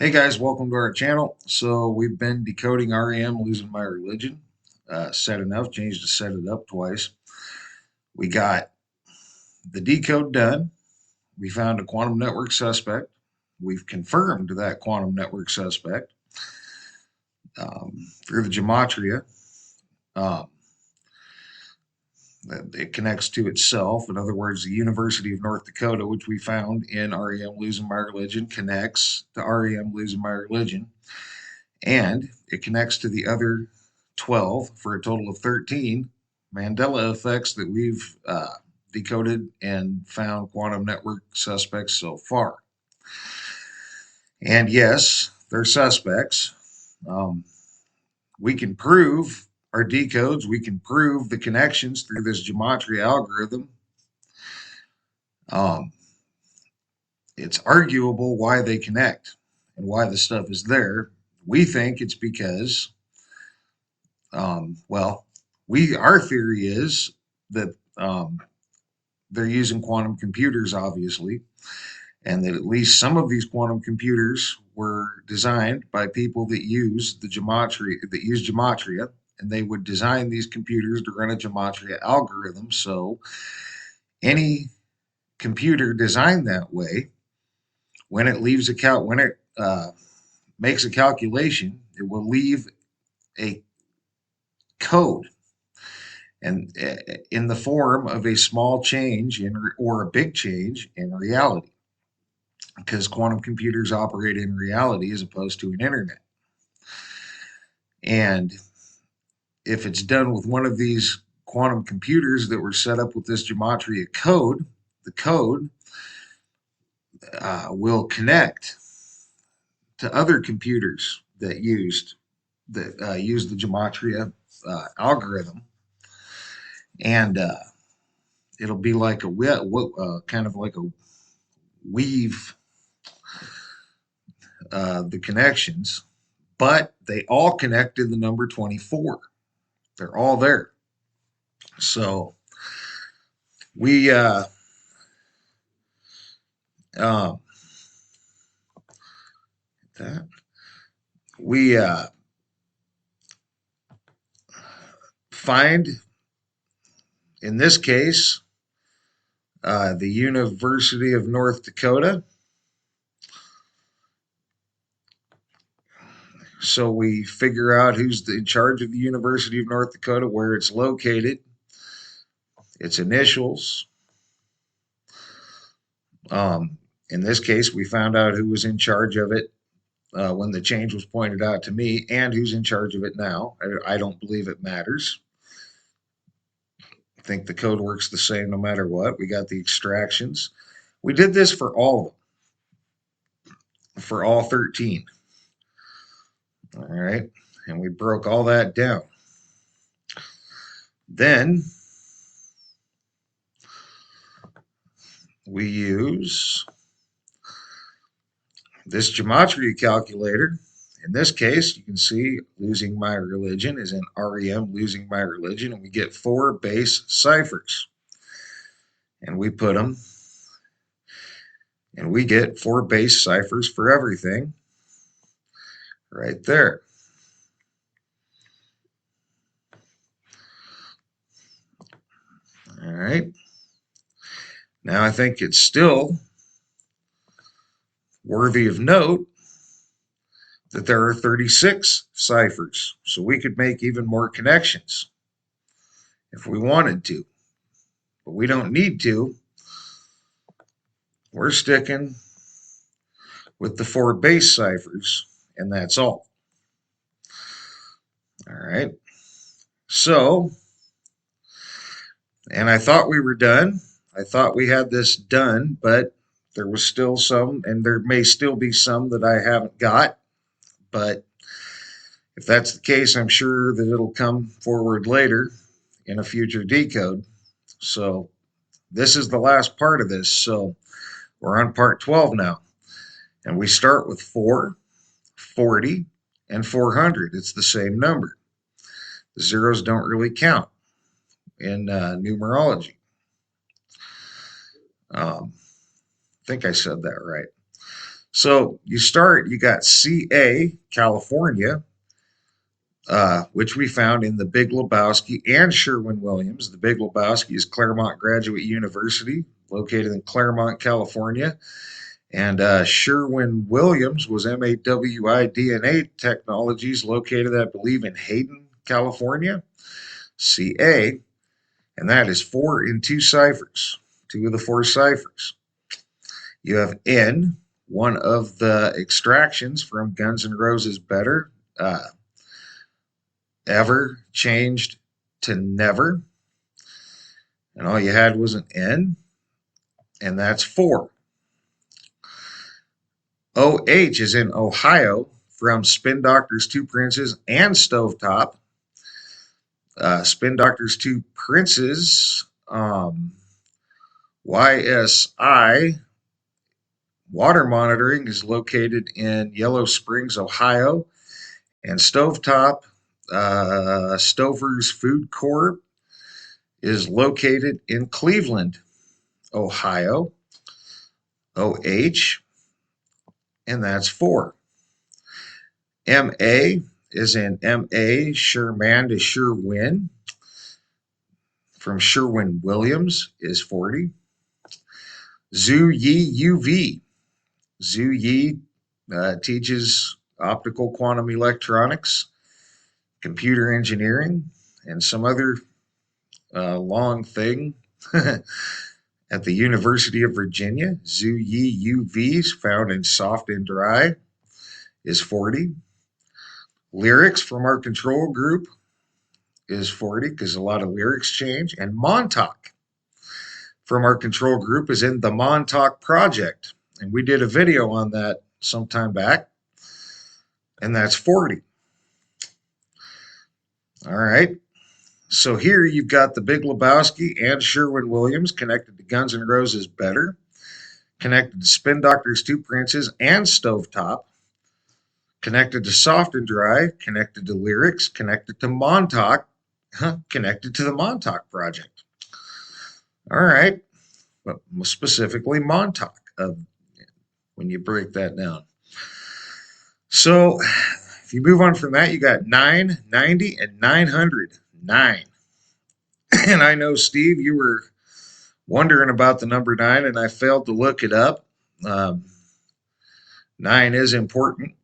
Hey guys, welcome to our channel. So we've been decoding REM Losing My Religion. Set enough, changed to set it up twice. We got the decode done. We found a quantum network suspect. We've confirmed that quantum network suspect through the gematria. Um, it connects to itself. In other words, the University of North Dakota, which we found in REM Losing My Religion, connects to REM Losing My Religion. And it connects to the other 12 for a total of 13 Mandela effects that we've decoded and found quantum network suspects so far. And yes, they're suspects. Um, we can prove our decodes, we can prove the connections through this gematria algorithm. Um, it's arguable why they connect and why the stuff is there. We think it's because well, our theory is that they're using quantum computers, obviously, and that at least some of these quantum computers were designed by people that use gematria, and they would design these computers to run a gematria algorithm. So any computer designed that way, when it makes a calculation, it will leave a code and in the form of a small change or a big change in reality, because quantum computers operate in reality as opposed to an internet. And if it's done with one of these quantum computers that were set up with this gematria code, the code will connect to other computers that use the gematria algorithm, and it'll be like a kind of like a weave the connections, but they all connect to the number 24. They're all there. So we um, that we find in this case the University of North Dakota. So we figure out who's in charge of the University of North Dakota, where it's located, its initials. In this case, we found out who was in charge of it when the change was pointed out to me, and who's in charge of it now. I don't believe it matters. I think the code works the same no matter what. We got the extractions. We did this for all of them, for all 13. All right. And we broke all that down. Then we use this gematria calculator. In this case, you can see losing my religion is in REM losing my religion, and we get 4 base ciphers. And we put them, and we get 4 base ciphers for everything right there. All right. Now I think it's still worthy of note that there are 36 ciphers, so we could make even more connections if we wanted to, but we don't need to. We're sticking with the 4 base ciphers, and that's all. All right. So, and I thought we were done. I thought we had this done, but there was still some, and there may still be some that I haven't got. But if that's the case, I'm sure that it'll come forward later in a future decode. So this is the last part of this. So we're on part 12 now. And we start with 4, 40, and 400. It's the same number. The zeros don't really count in numerology. I think I said that right. So you got CA, California, which we found in the Big Lebowski and Sherwin-Williams. The Big Lebowski is Claremont Graduate University, located in Claremont, California. And Sherwin-Williams was MAWI DNA Technologies, located, I believe, in Hayden, California. CA, and that is 4 in 2 ciphers, 2 of the 4 ciphers. You have N, one of the extractions from Guns N' Roses Better, ever changed to never, and all you had was an N, and that's 4. OH is in Ohio from Spin Doctors 2 Princes and Stovetop. Spin Doctors 2 Princes, YSI Water Monitoring is located in Yellow Springs, Ohio, and Stovetop Stover's Food Corp is located in Cleveland, Ohio. OH, and that's 4. MA is in MA, Sherman to Sherwin, from Sherwin-Williams is 40. Zhu Yi UV. Zhu Yi teaches optical quantum electronics, computer engineering, and some other long thing at the University of Virginia. Zhu Yi UVs, found in Soft and Dry, is 40. Lyrics from our control group is 40, because a lot of lyrics change. And Montauk from our control group is in the Montauk Project. And we did a video on that some time back, and that's 40. All right. So here you've got the Big Lebowski and Sherwin-Williams connected to Guns N' Roses Better, connected to Spin Doctors 2 Princes and Stovetop, connected to Soft and Dry, connected to Lyrics, connected to Montauk, connected to the Montauk Project. All right. But specifically Montauk, when you break that down. So if you move on from that, you got 9, 90, and 900. 9. And I know, Steve, you were wondering about the number 9, and I failed to look it up. 9 is important.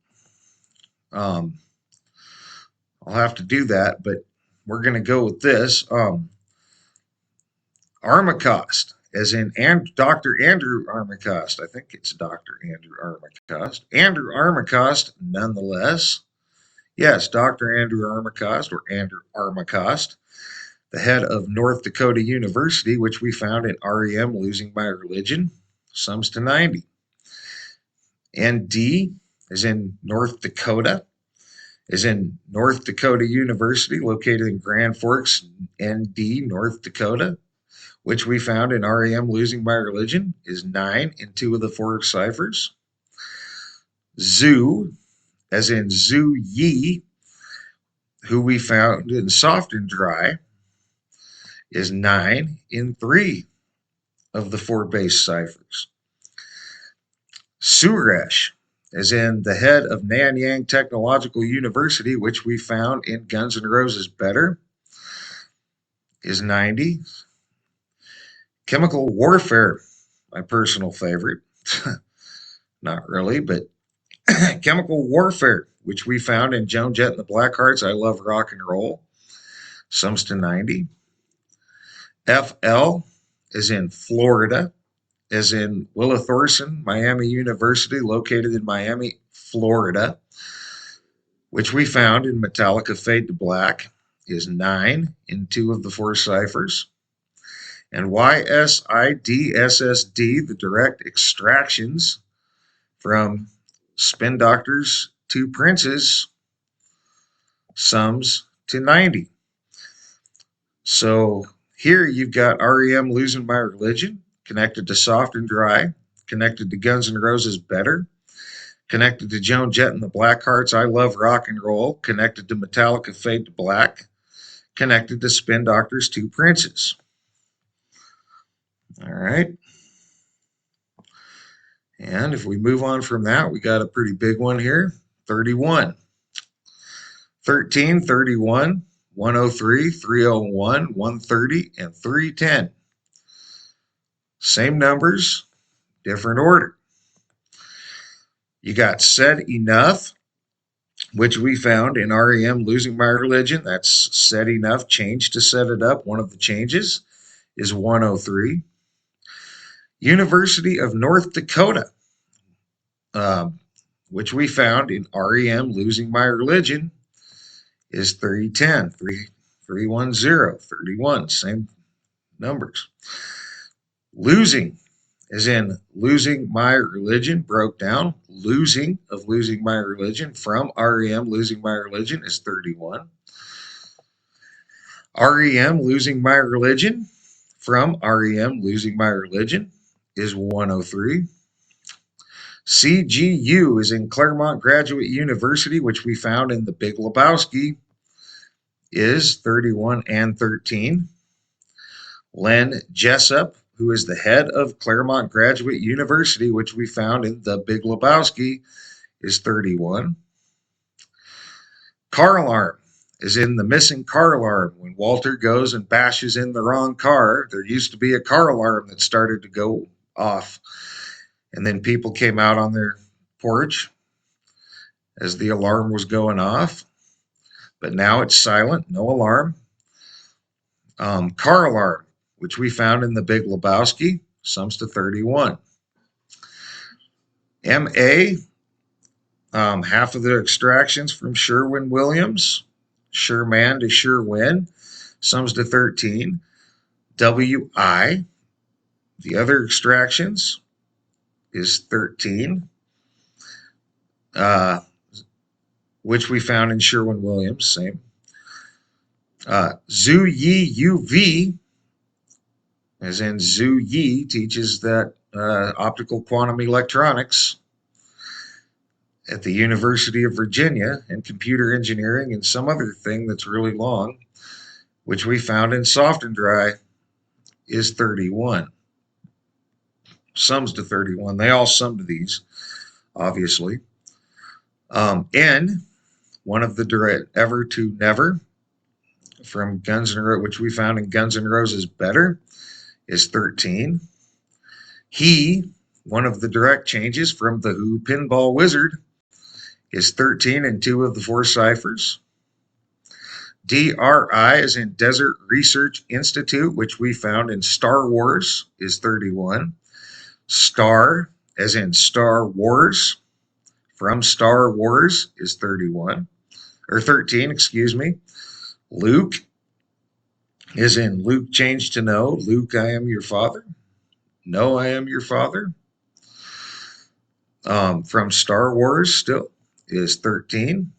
I'll have to do that, but we're going to go with this. Armacost, as in Dr. Andrew Armacost. I think it's Dr. Andrew Armacost. Andrew Armacost, nonetheless. Yes, Dr. Andrew Armacost, or Andrew Armacost, the head of North Dakota University, which we found in REM Losing My Religion, sums to 90. ND, as in North Dakota, is in North Dakota University, located in Grand Forks, ND, North Dakota, which we found in REM Losing My Religion, is 9 in 2 of the 4 ciphers. Zhu, as in Zhu Yi, who we found in Soft and Dry, is 9 in 3 of the 4 base ciphers. Suresh, as in the head of Nanyang Technological University, which we found in Guns N' Roses Better, is 90. Chemical Warfare, my personal favorite. Not really, but Chemical Warfare, which we found in Joan Jett and the Blackhearts, I Love Rock and Roll, sums to 90. FL is in Florida, as in Willa Thorson, Miami University, located in Miami, Florida, which we found in Metallica Fade to Black, is 9 in 2 of the 4 ciphers. And YSIDSSD, the direct extractions from Spin Doctors 2 Princes, sums to 90. So here you've got REM Losing My Religion, connected to Soft and Dry, connected to Guns N' Roses Better, connected to Joan Jett and the Blackhearts, I Love Rock and Roll, connected to Metallica Fade to Black, connected to Spin Doctors 2 Princes. All right. And if we move on from that, we got a pretty big one here, 31. 13, 31, 103, 301, 130, and 310. Same numbers, different order. You got said enough, which we found in REM Losing My Religion. That's said enough, change to set it up. One of the changes is 103. University of North Dakota, which we found in REM Losing My Religion, is 310, 310, 31, same numbers. Losing, as in losing my religion, broke down. Losing of losing my religion from REM losing my religion is 31. REM losing my religion from REM losing my religion is 103. CGU is in Claremont Graduate University, which we found in the Big Lebowski, is 31 and 13. Len Jessup, who is the head of Claremont Graduate University, which we found in the Big Lebowski, is 31. Car alarm is in the missing car alarm. When Walter goes and bashes in the wrong car, there used to be a car alarm that started to go off. And then people came out on their porch as the alarm was going off. But now it's silent, no alarm. Car alarm, which we found in the Big Lebowski, sums to 31. MA, half of the extractions from Sherwin-Williams, Sherman to Sherwin, sums to 13. WI, the other extractions, is 13, which we found in Sherwin-Williams, same. Zhu Yi UV, as in Zhu Yi, teaches that optical quantum electronics at the University of Virginia, and computer engineering and some other thing that's really long, which we found in Soft and Dry, is 31. Sums to 31. They all sum to these, obviously. N, one of the direct ever to never from Guns N' Roses, which we found in Guns N' Roses Better, is 13. He, one of the direct changes from the Who Pinball Wizard, is 13 in 2 of the 4 ciphers. DRI is in Desert Research Institute, which we found in Star Wars, is 31. Star, as in Star Wars, from Star Wars, is 31. Or 13, excuse me. Luke, is in Luke changed to no. Luke, I am your father. No, I am your father. From Star Wars still is 13.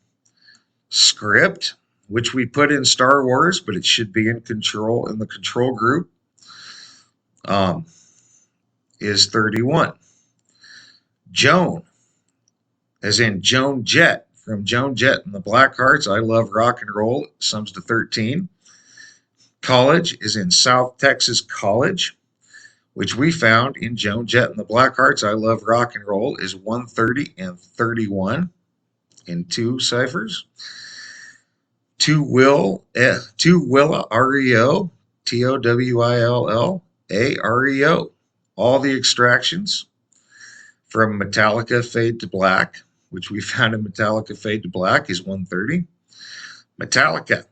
Script, which we put in Star Wars, but it should be in the control group, is 31. Joan, as in Joan Jett, from Joan Jett and the Blackhearts, I Love Rock and Roll, sums to 13. College is in South Texas College, which we found in Joan Jett and the Blackhearts, I Love Rock and Roll, is 130 and 31 in 2 ciphers. Toowill, REO, TOWILL, AREO. All the extractions from Metallica Fade to Black, which we found in Metallica Fade to Black, is 130. Metallica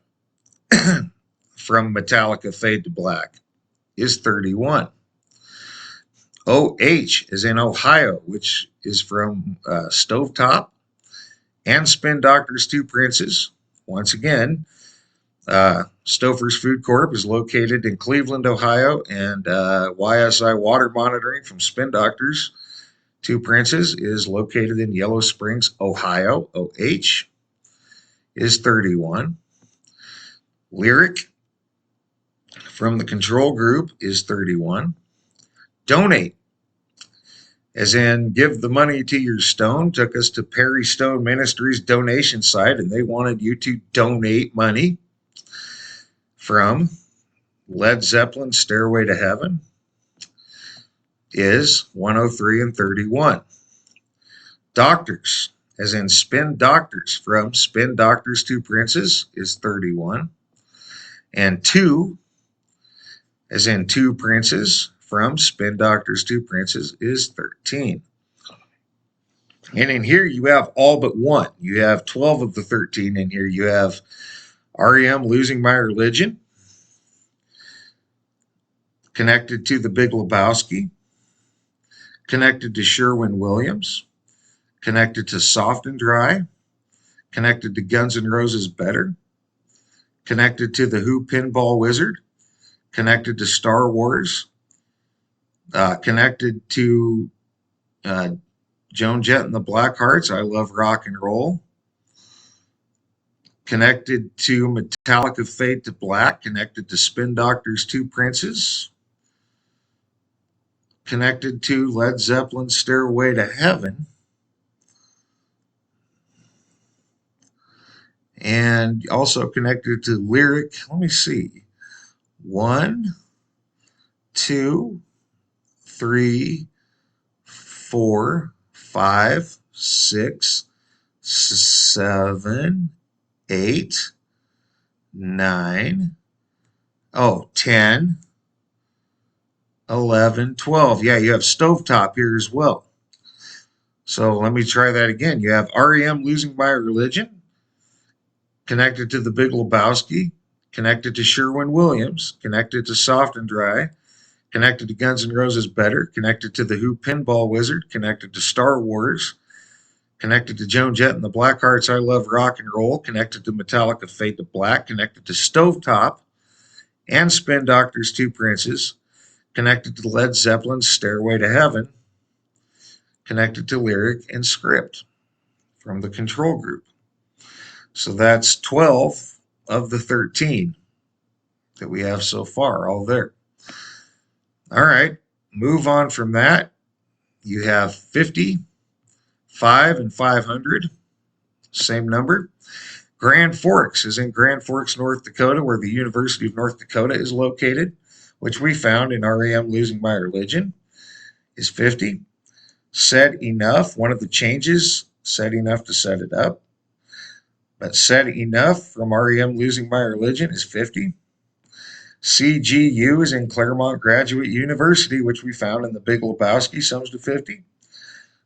from Metallica Fade to Black is 31. OH is in Ohio, which is from Stovetop and Spin Doctors 2 Princes. Once again, Stouffer's Food Corp is located in Cleveland, Ohio, and YSI Water Monitoring from Spin Doctors 2 Princes is located in Yellow Springs, Ohio. OH is 31. Lyric from the control group is 31. Donate, as in give the money to your stone, took us to Perry Stone Ministries donation site, and they wanted you to donate money from Led Zeppelin Stairway to Heaven. is 103 and 31. Doctors, as in spin doctors, from spin doctors to princes is 31. And 2, as in two princes, from spin doctors to princes is 13. And in here you have all but one. You have 12 of the 13 in here. You have REM Losing My Religion, connected to The Big Lebowski, connected to Sherwin-Williams, connected to Soft and Dry, connected to Guns N' Roses Better, connected to The Who Pinball Wizard, connected to Star Wars, connected to Joan Jett and the Blackhearts, I Love Rock and Roll, connected to Metallica Fade to Black, connected to Spin Doctors Two Princes, connected to Led Zeppelin's Stairway to Heaven, and also connected to Lyric. Let me see. 1, 2, 3, 4, 5, 6, 7, 8, 9, 10, 11, 12. Yeah, you have Stovetop here as well. So let me try that again. You have REM Losing My Religion, connected to The Big Lebowski, connected to Sherwin-Williams, connected to Soft and Dry, connected to Guns N' Roses Better, connected to The Who Pinball Wizard, connected to Star Wars, connected to Joan Jett and the Blackhearts I Love Rock and Roll, connected to Metallica Fade to Black, connected to Stovetop and Spin Doctors Two Princes, connected to Led Zeppelin's Stairway to Heaven, connected to Lyric and Script from the control group. So that's 12 of the 13 that we have so far, all there. All right, move on from that. You have 50, 5, and 500, same number. Grand Forks is in Grand Forks, North Dakota, where the University of North Dakota is located, which we found in REM Losing My Religion, is 50. Said Enough, one of the changes, said enough to set it up. But Said Enough from REM Losing My Religion is 50. CGU is in Claremont Graduate University, which we found in The Big Lebowski, sums to 50.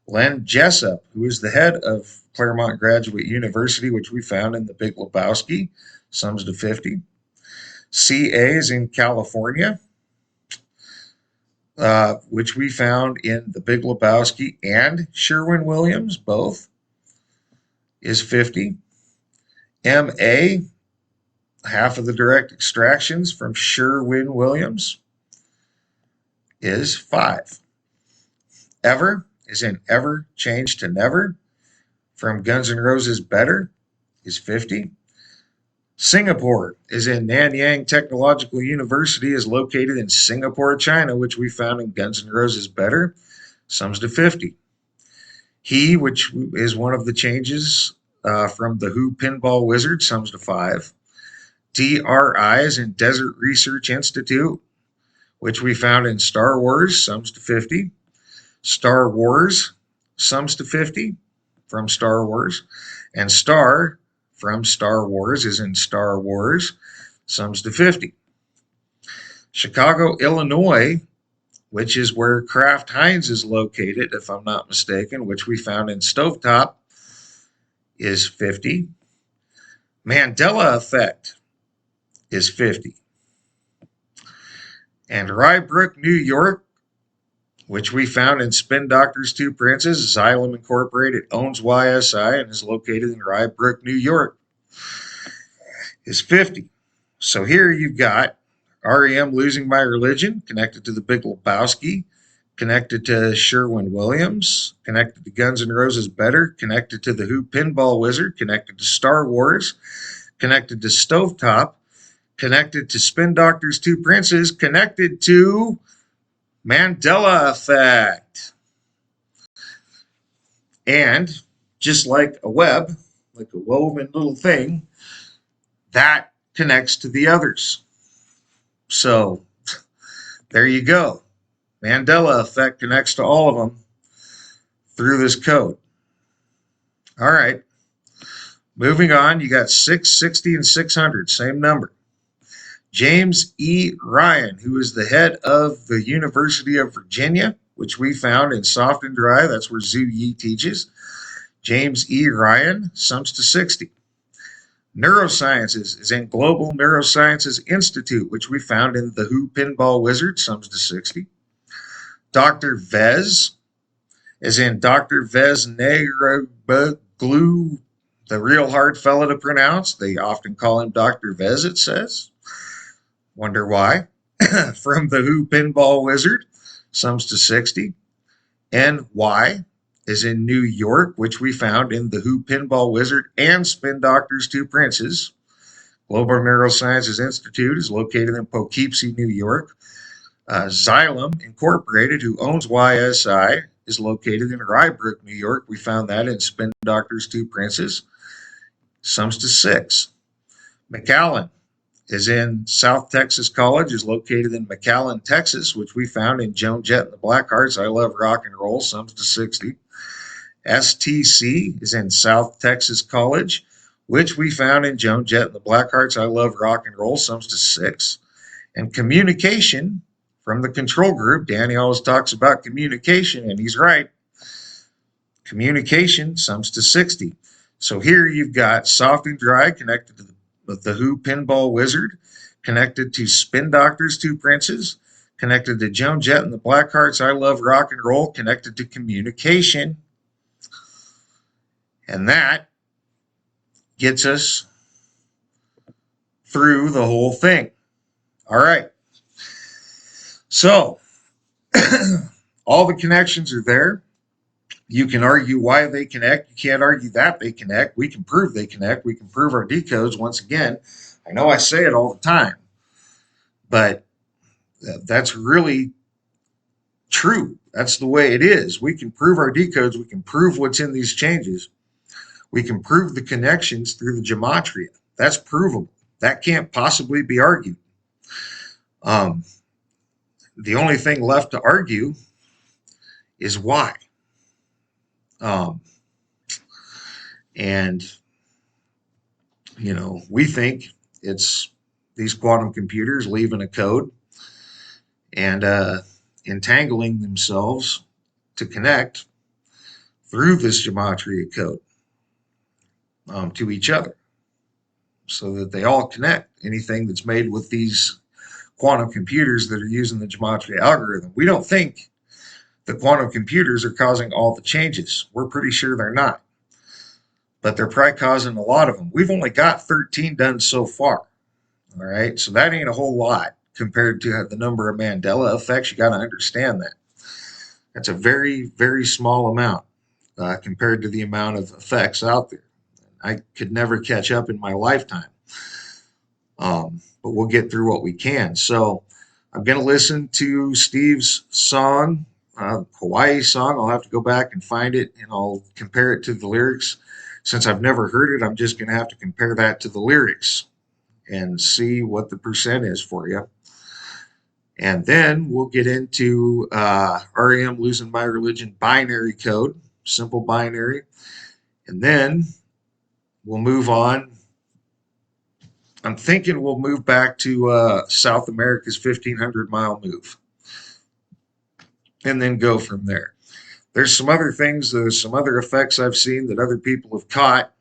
Len Jessup, who is the head of Claremont Graduate University, which we found in The Big Lebowski, sums to 50. CA is in California, which we found in The Big Lebowski and Sherwin-Williams, both, is 50. MA, half of the direct extractions from Sherwin-Williams, is 5. Ever is in Ever Changed to Never from Guns N' Roses Better is 50. Singapore is in Nanyang Technological University, is located in Singapore, China, which we found in Guns N' Roses Better, sums to 50. He, which is one of the changes from the Who Pinball Wizard, sums to 5. DRI is in Desert Research Institute, which we found in Star Wars, sums to 50. Star Wars sums to 50 from Star Wars. And Star from Star Wars is in Star Wars, sums to 50. Chicago, Illinois, which is where Kraft Heinz is located, if I'm not mistaken, which we found in Stovetop, is 50. Mandela Effect is 50. And Rybrook, New York, which we found in Spin Doctors Two Princes, Xylem Incorporated owns YSI and is located in Rybrook, New York, is 50. So here you've got REM Losing My Religion, connected to The Big Lebowski, connected to Sherwin-Williams, connected to Guns N' Roses Better, connected to The Who Pinball Wizard, connected to Star Wars, connected to Stovetop, connected to Spin Doctors Two Princes, connected to Mandela Effect. And just like a web, like a woven little thing, that connects to the others. So there you go. Mandela Effect connects to all of them through this code. All right. Moving on, you got 660 and 600, same number. James E. Ryan, who is the head of the University of Virginia, which we found in Soft and Dry. That's where Zhu Yi teaches. James E. Ryan sums to 60. Neurosciences is in Global Neurosciences Institute, which we found in the Who Pinball Wizard, sums to 60. Dr. Vez is in Dr. Vez Negroglu, the real hard fella to pronounce. They often call him Dr. Vez, it says. Wonder why. From the Who Pinball Wizard, sums to 60. And Y is in New York, which we found in the Who Pinball Wizard and Spin Doctor's Two Princes. Global Neurosciences Institute is located in Poughkeepsie, New York. Xylem Incorporated, who owns YSI, is located in Rybrook, New York. We found that in Spin Doctor's Two Princes. Sums to 6. McAllen is in South Texas College, is located in McAllen, Texas, which we found in Joan Jett and the Blackhearts. I Love Rock and Roll, sums to 60. STC is in South Texas College, which we found in Joan Jett and the Blackhearts. I Love Rock and Roll, sums to 6. And communication from the control group. Danny always talks about communication, and he's right. Communication sums to 60. So here you've got Soft and Dry connected to the Who Pinball Wizard, connected to Spin Doctor's Two Princes, connected to Joan Jett and the Blackhearts. I Love Rock and Roll, connected to communication. And that gets us through the whole thing. All right. So, all the connections are there. You can argue why they connect. You can't argue that they connect. We can prove they connect. We can prove our decodes. Once again, I know I say it all the time, but that's really true. That's the way it is. We can prove our decodes. We can prove what's in these changes. We can prove the connections through the gematria. That's provable. That can't possibly be argued. The only thing left to argue is why. And, you know, we think it's these quantum computers leaving a code and entangling themselves to connect through this gematria code to each other so that they all connect. Anything that's made with these quantum computers that are using the gematria algorithm. We don't think the quantum computers are causing all the changes. We're pretty sure they're not. But they're probably causing a lot of them. We've only got 13 done so far. All right, so that ain't a whole lot compared to the number of Mandela effects. You got to understand that. That's a very, very small amount compared to the amount of effects out there. I could never catch up in my lifetime. But we'll get through what we can. So I'm going to listen to Steve's song, Hawaii song. I'll have to go back and find it, and I'll compare it to the lyrics. Since I've never heard it, I'm just going to have to compare that to the lyrics and see what the percent is for you. And then we'll get into REM Losing My Religion binary code, simple binary. And then we'll move on. I'm thinking we'll move back to South America's 1,500-mile move and then go from there. There's some other things, there's some other effects I've seen that other people have caught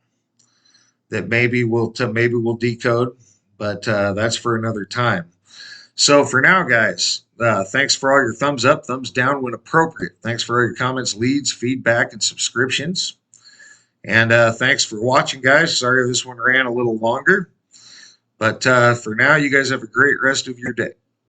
that maybe we'll decode, but that's for another time. So for now, guys, thanks for all your thumbs up, thumbs down when appropriate. Thanks for all your comments, leads, feedback, and subscriptions. And thanks for watching, guys. Sorry this one ran a little longer. But for now, you guys have a great rest of your day.